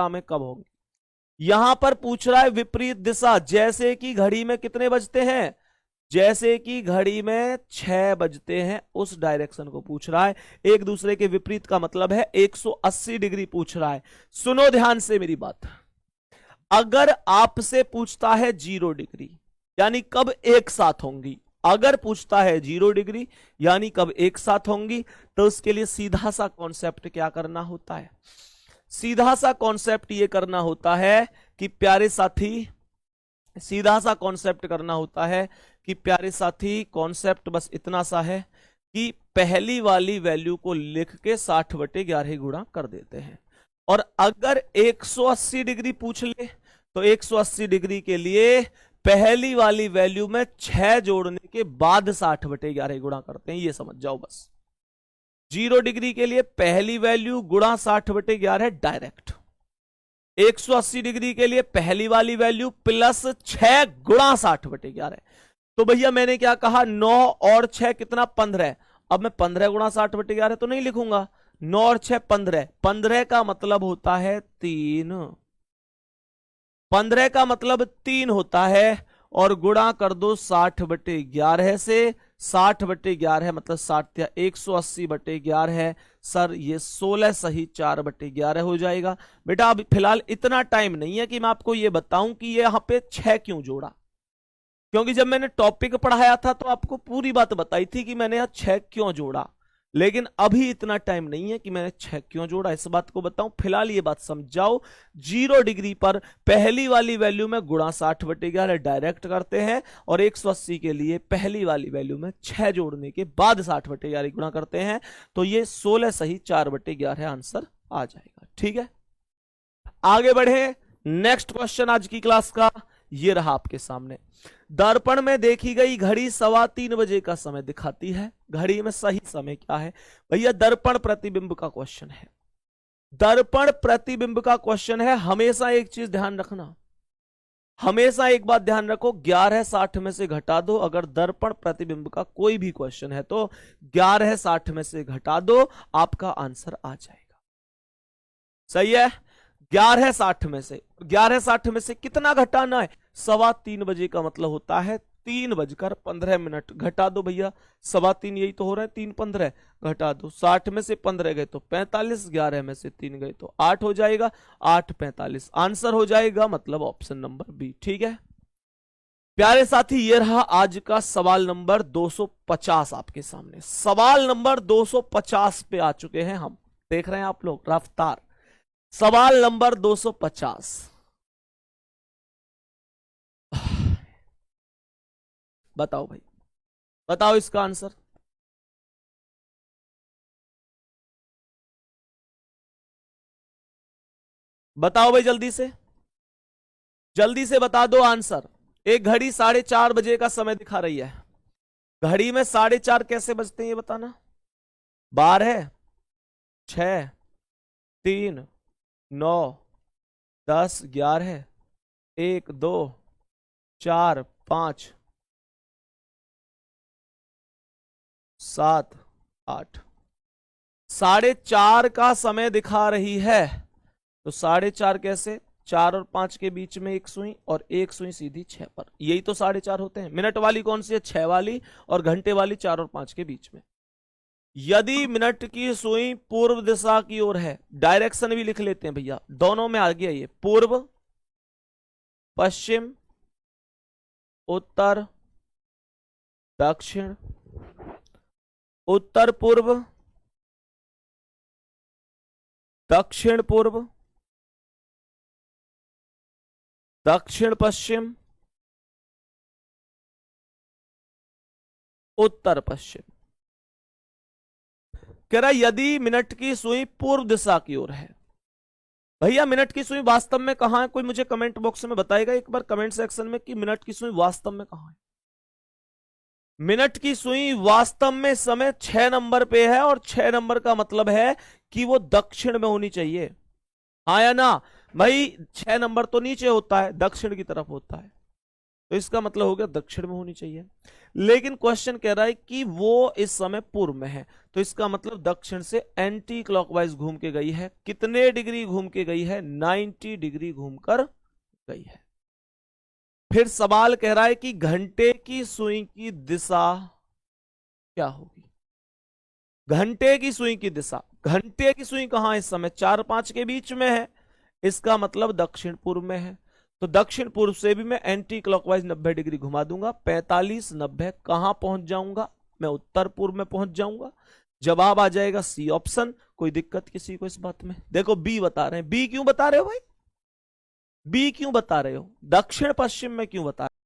में कब होंगी। यहां पर पूछ रहा है विपरीत दिशा, जैसे कि घड़ी में कितने बजते हैं, जैसे कि घड़ी में 6 बजते हैं, उस डायरेक्शन को पूछ रहा है। एक दूसरे के विपरीत का मतलब है 180 डिग्री पूछ रहा है। सुनो ध्यान से मेरी बात, अगर आपसे पूछता है 0 डिग्री यानी कब एक साथ होंगी, अगर पूछता है 0 डिग्री यानी कब एक साथ होंगी, तो उसके लिए सीधा सा कॉन्सेप्ट क्या करना होता है, सीधा सा कॉन्सेप्ट ये करना होता है कि प्यारे साथी, सीधा सा कॉन्सेप्ट करना होता है कि प्यारे साथी, कॉन्सेप्ट बस इतना सा है कि पहली वाली वैल्यू को लिख के 60/11 गुणा कर देते हैं। और अगर 180 डिग्री पूछ ले तो 180 डिग्री के लिए पहली वाली वैल्यू में 6 जोड़ने के बाद 60/11 गुणा करते हैं, ये समझ जाओ बस। 0 डिग्री के लिए पहली वैल्यू गुणा 60/11 डायरेक्ट, 180 डिग्री के लिए पहली वाली वैल्यू प्लस 6 गुणा 60/11। तो भैया मैंने क्या कहा, 9 और 6 कितना, 15। अब मैं 15 गुणा 60/11 तो नहीं लिखूंगा, 9 और 6 15, 15 का मतलब होता है 3, 15 का मतलब 3 होता है, और गुणा कर दो 60/11 से। 60/11 मतलब 60 या 180/11 है सर, ये 16 सही 4/11 हो जाएगा। बेटा अब फिलहाल इतना टाइम नहीं है कि मैं आपको ये बताऊं कि ये यहां पे 6 क्यों जोड़ा, क्योंकि जब मैंने टॉपिक पढ़ाया था तो आपको पूरी बात बताई थी कि मैंने यहां 6 क्यों जोड़ा, लेकिन अभी इतना टाइम नहीं है कि मैंने 6 क्यों जोड़ा, इस बात को बताऊं। फिलहाल ये बात समझाओ, 0 डिग्री पर पहली वाली वैल्यू में गुणा 60/11 डायरेक्ट करते हैं, और 180 के लिए पहली वाली वैल्यू में 6 जोड़ने के बाद 60/11 गुणा करते हैं, तो ये 16 सही 4/11 आंसर आ जाएगा। ठीक है, आगे बढ़े। नेक्स्ट क्वेश्चन आज की क्लास का ये रहा आपके सामने। दर्पण में देखी गई घड़ी 3:15 बजे का समय दिखाती है, घड़ी में सही समय क्या है। भैया दर्पण प्रतिबिंब का क्वेश्चन है, दर्पण प्रतिबिंब का क्वेश्चन है। हमेशा एक चीज ध्यान रखना, हमेशा एक बात ध्यान रखो, 11:60 में से घटा दो। अगर दर्पण प्रतिबिंब का कोई भी क्वेश्चन है तो 11:60 में से घटा दो, आपका आंसर आ जाएगा। सही है, 11:60 में से कितना घटाना है, 3:15 बजे का मतलब होता है 3:15 घटा दो भैया, 3:15 यही तो हो रहा है, 3:15 घटा दो, 60 में से 15 गए तो 45, 11 में से 3 गए तो 8 हो जाएगा, 8:45 आंसर हो जाएगा, मतलब ऑप्शन नंबर बी। ठीक है प्यारे साथी, ये रहा आज का सवाल नंबर 250 आपके सामने। सवाल नंबर 250 पे आ चुके हैं हम, देख रहे हैं आप लोग रफ्तार। सवाल नंबर 250, बताओ भाई, बताओ इसका आंसर। बताओ भाई जल्दी से बता दो आंसर। एक घड़ी 4:30 बजे का समय दिखा रही है, घड़ी में 4:30 कैसे बजते हैं ये बताना। 12, 6, 3, 9, 10, 11, 1, 2, 4, 5, 7, 8, 4:30 का समय दिखा रही है, तो 4:30 कैसे, 4 और 5 के बीच में एक सुई, और एक सुई सीधी 6 पर, यही तो 4:30 होते हैं। मिनट वाली कौन सी है, 6 वाली, और घंटे वाली 4 और 5 के बीच में। यदि मिनट की सुई पूर्व दिशा की ओर है, डायरेक्शन भी लिख लेते हैं भैया, दोनों में आ गया ये, पूर्व, पश्चिम, उत्तर, दक्षिण, उत्तर पूर्व, दक्षिण पूर्व, दक्षिण पश्चिम, उत्तर पश्चिम। कह रहा यदि मिनट की सुई पूर्व दिशा की ओर है, भैया मिनट की सुई वास्तव में कहां है, कोई मुझे कमेंट बॉक्स में बताएगा एक बार कमेंट सेक्शन में कि मिनट की सुई वास्तव में कहां है। मिनट की सुई वास्तव में समय 6 नंबर पे है, और 6 नंबर का मतलब है कि वो दक्षिण में होनी चाहिए, हाँ या ना भाई। 6 नंबर तो नीचे होता है, दक्षिण की तरफ होता है। तो इसका मतलब हो गया दक्षिण में होनी चाहिए। लेकिन क्वेश्चन कह रहा है कि वो इस समय पूर्व में है, तो इसका मतलब दक्षिण से एंटी क्लॉकवाइज घूम के गई है। कितने डिग्री घूम के गई है? 90 डिग्री घूमकर गई है। फिर सवाल कह रहा है कि घंटे की सुई की दिशा क्या होगी? घंटे की सुई की दिशा, घंटे की सुई कहां इस समय? 4-5 के बीच में है, इसका मतलब दक्षिण पूर्व में है। तो दक्षिण पूर्व से भी मैं एंटी क्लॉकवाइज 90 डिग्री घुमा दूंगा, 45 90 कहां पहुंच जाऊंगा? मैं उत्तर पूर्व में पहुंच जाऊंगा। जवाब आ जाएगा सी ऑप्शन। कोई दिक्कत किसी को इस बात में? देखो बी बता रहे हैं। बी क्यों बता रहे हो भाई? बी क्यों बता रहे हो? दक्षिण पश्चिम में क्यों बता रहे हो?